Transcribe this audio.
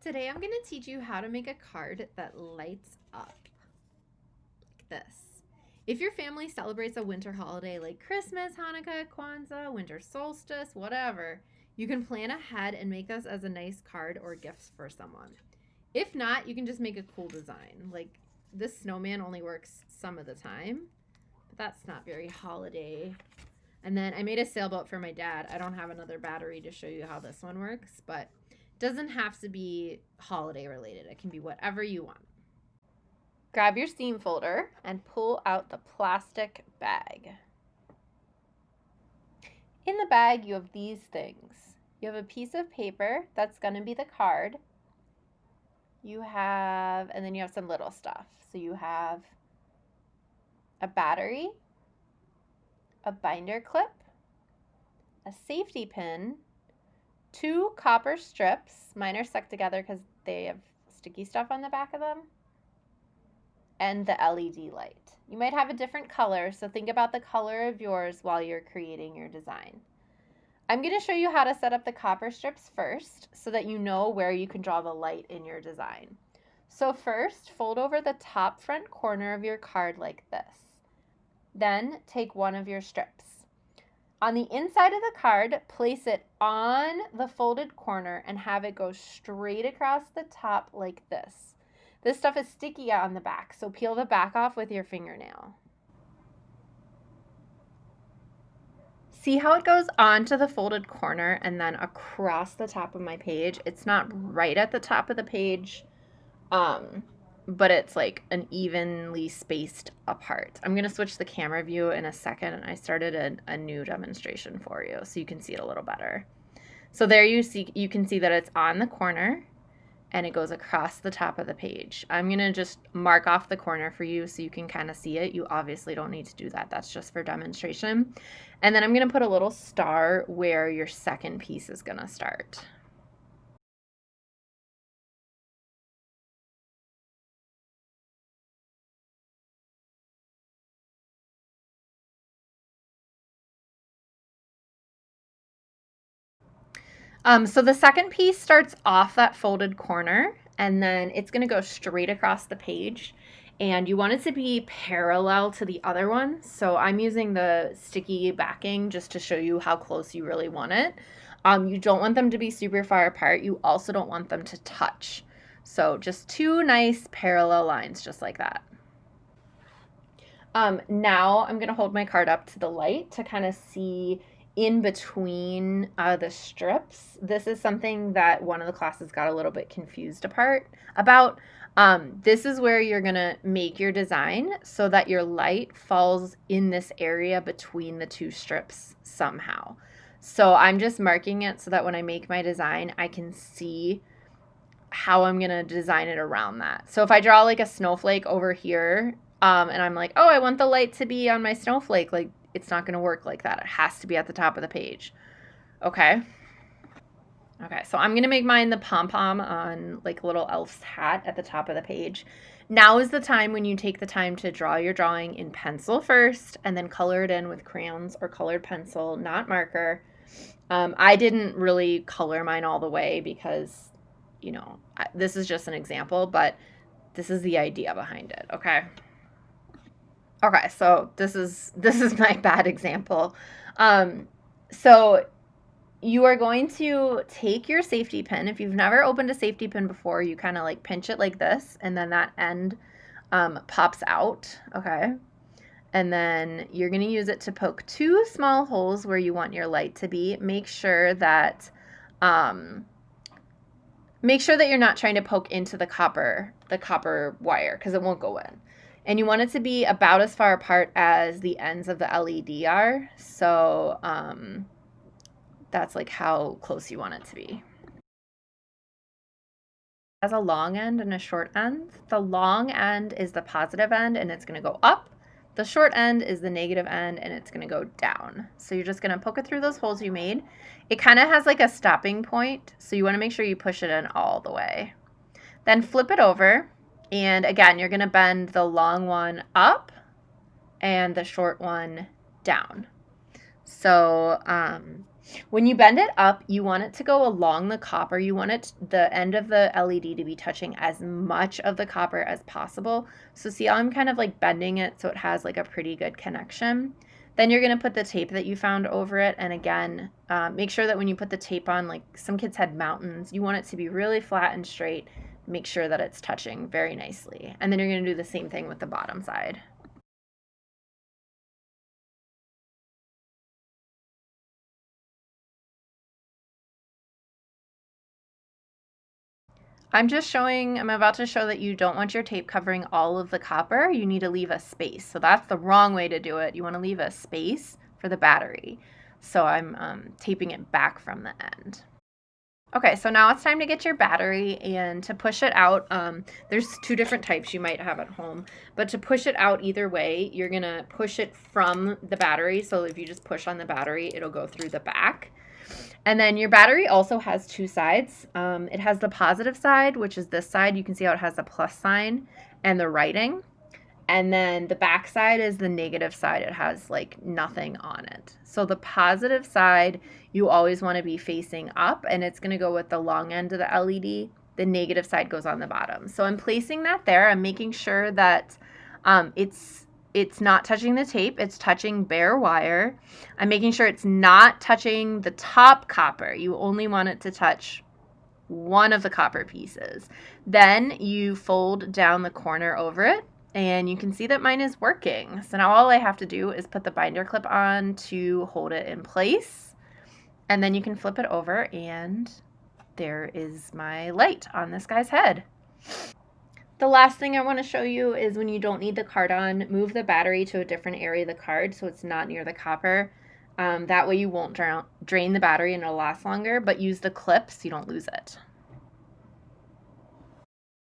Today I'm going to teach you how to make a card that lights up like this. If your family celebrates a winter holiday like Christmas, Hanukkah, Kwanzaa, winter solstice, whatever, you can plan ahead and make this as a nice card or gift for someone. If not, you can just make a cool design. Like this snowman only works some of the time, but that's not very holiday. And then I made a sailboat for my dad. I don't have another battery to show you how this one works, but it doesn't have to be holiday related. It can be whatever you want. Grab your steam folder and pull out the plastic bag. In the bag, you have these things. You have a piece of paper that's going to be the card. And then you have some little stuff. So you have a battery, a binder clip, a safety pin, 2 copper strips. Mine are stuck together because they have sticky stuff on the back of them, and the LED light. You might have a different color, so think about the color of yours while you're creating your design. I'm going to show you how to set up the copper strips first so that you know where you can draw the light in your design. So first, fold over the top front corner of your card like this. Then take one of your strips. On the inside of the card, place it on the folded corner and have it go straight across the top like this. This stuff is sticky on the back, so peel the back off with your fingernail. See how it goes onto the folded corner and then across the top of my page? It's not right at the top of the page, but it's like an evenly spaced apart. I'm going to switch the camera view in a second, and I started a new demonstration for you so you can see it a little better. So there you can see that it's on the corner and it goes across the top of the page. I'm going to just mark off the corner for you so you can kind of see it. You obviously don't need to do that. That's just for demonstration. And then I'm going to put a little star where your second piece is going to start. So the second piece starts off that folded corner, and then it's going to go straight across the page, and you want it to be parallel to the other one. So I'm using the sticky backing just to show you how close you really want it. You don't want them to be super far apart. You also don't want them to touch. So just 2 nice parallel lines just like that. Now I'm going to hold my card up to the light to kind of see in between the strips. This is something that one of the classes got a little bit confused about. This is where you're going to make your design so that your light falls in this area between the 2 strips somehow. So I'm just marking it so that when I make my design, I can see how I'm going to design it around that. So if I draw like a snowflake over here, and I'm like, oh, I want the light to be on my snowflake, like it's not going to work like that. It has to be at the top of the page. Okay, so I'm going to make mine the pom-pom on like a little elf's hat at the top of the page. Now is the time when you take the time to draw your drawing in pencil first and then color it in with crayons or colored pencil, not marker. I didn't really color mine all the way because, you know, this is just an example, but this is the idea behind it, okay? Okay, so this is my bad example. So you are going to take your safety pin. If you've never opened a safety pin before, you kind of like pinch it like this, and then that end pops out, okay? And then you're going to use it to poke 2 small holes where you want your light to be. Make sure that you're not trying to poke into the copper wire because it won't go in. And you want it to be about as far apart as the ends of the LED are. So that's like how close you want it to be. It has a long end and a short end. The long end is the positive end and it's going to go up. The short end is the negative end and it's going to go down. So you're just going to poke it through those holes you made. It kind of has like a stopping point, so you want to make sure you push it in all the way. Then flip it over. And again, you're going to bend the long one up and the short one down. So When you bend it up, you want it to go along the copper. You want the end of the LED to be touching as much of the copper as possible. So see how I'm kind of like bending it so it has like a pretty good connection. Then you're going to put the tape that you found over it. And again, make sure that when you put the tape on, like some kids had mountains, you want it to be really flat and straight. Make sure that it's touching very nicely. And then you're going to do the same thing with the bottom side. I'm about to show that you don't want your tape covering all of the copper. You need to leave a space. So that's the wrong way to do it. You want to leave a space for the battery. So I'm taping it back from the end. Okay, so now it's time to get your battery, and to push it out, there's two different types you might have at home, but to push it out either way, you're gonna push it from the battery. So if you just push on the battery, it'll go through the back. And then your battery also has two sides. It has the positive side, which is this side. You can see how it has a plus sign and the writing. And then the back side is the negative side. It has like nothing on it. So the positive side, you always want to be facing up, and it's going to go with the long end of the LED. The negative side goes on the bottom. So I'm placing that there. I'm making sure that it's not touching the tape. It's touching bare wire. I'm making sure it's not touching the top copper. You only want it to touch one of the copper pieces. Then you fold down the corner over it, and you can see that mine is working. So now all I have to do is put the binder clip on to hold it in place, and then you can flip it over, and there is my light on this guy's head. The last thing I want to show you is when you don't need the card on, move the battery to a different area of the card so it's not near the copper. That way you won't drain the battery and it'll last longer, but use the clip so you don't lose it.